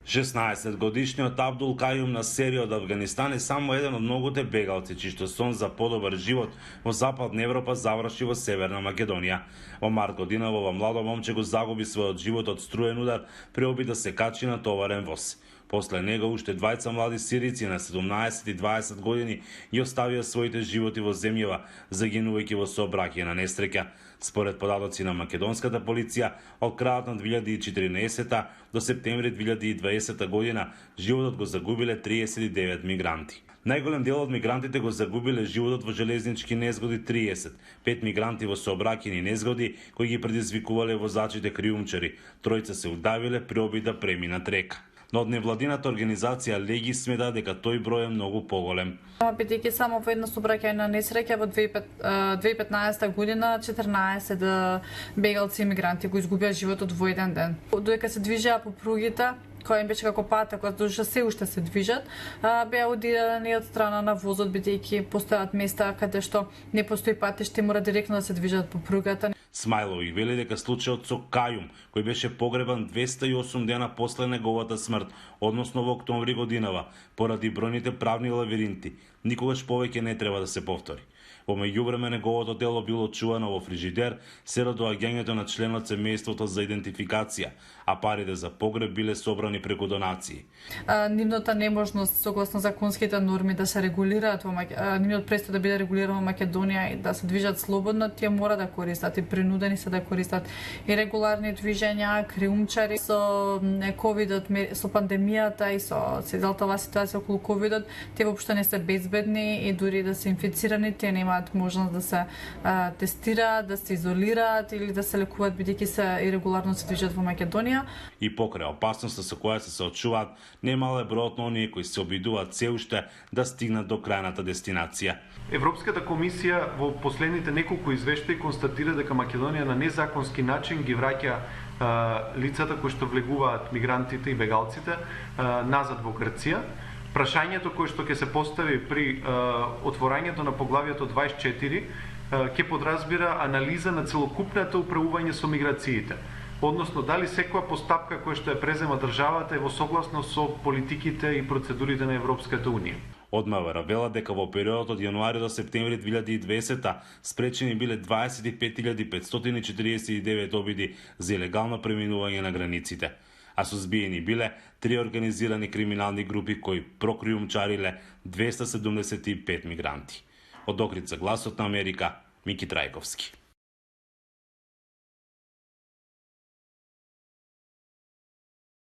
16-годишниот Абдул Кајум Насери од Авганистан е само еден од многуте бегалци чии што сон за подобар живот во Западна Европа заврши во Северна Македонија. Во март година ова младо момче го загуби својот живот од струен удар при обид да се качи на товарен воз. После него уште двајца млади сирици на 17 и 20 години ги оставија своите животи во земјава, загинувајќи во сообраќај на несреќа. Според податоци на македонската полиција, од крајот на 2014 до септември 2020 година животот го загубиле 39 мигранти. Најголем дел од мигрантите го загубиле животот во железнички незгоди 30, 5 мигранти во сообраќајни незгоди кои ги предизвикувале возачите криумчари, тројца се удавиле при обид да преминат река. Но од невладината организација Леги смета дека тој број е многу поголем. Бидејќи само во една сообраќајна несреќа во 2015 година 14 бегалци и мигранти го изгубија животот во еден ден. Додека се движеа по пругите, која им беше како пат, која се уште се движат, беа удирани од страна на возот, бидејќи постојат места каде што не постои патиште, мора директно да се движат по пругата. Смајлови вели дека случајот со Кајум, кој беше погребан 208 дена после неговата смрт, односно во октомври годинава, поради бројните правни лавиринти, никогаш повеќе не треба да се повтори. Во меѓувреме неговото тело било чувано во фрижидер, се до доаѓањето на членот семејството за идентификација, а парите за погреб биле собрани преку донации. Нивната неможност согласно законските норми да се регулираат нивниот престој да биде регулиран во Македонија и да се движат слободно, тие мора да користат и принудени се да користат и регуларни движења, криумчари. Со ковидот, со пандемијата и со целата оваа ситуација околу ковидот, тие воопшто не се безбедни и дури да се инфицирани, тие немаат можност да се тестираат, да се изолираат или да се лекуваат бидејќи се ирегуларно се движат во Македонија. И покрај опасноста со која се соочуваат, немал е бројот на оние кои се обидуваат се уште да стигнат до крајната дестинација. Европската комисија во последните неколку извештаи констатира дека Македонија на незаконски начин ги враќа лицата кои што влегуваат мигрантите и бегалците назад во Грција. Прашањето кое што ќе се постави при отворањето на поглавието 24 ќе подразбира анализа на целокупното управување со миграциите, односно дали секоја постапка која што ја презема државата е во согласност со политиките и процедурите на Европската унија. Од МВР вела дека во периодот од јануари до септември 2020 спречени биле 25.549 обиди за илегално преминување на границите, а сузбиени биле 3 организирани криминални групи кои прокриумчариле 275 мигранти. Од Охрид за Гласот на Америка, Мики Трајковски.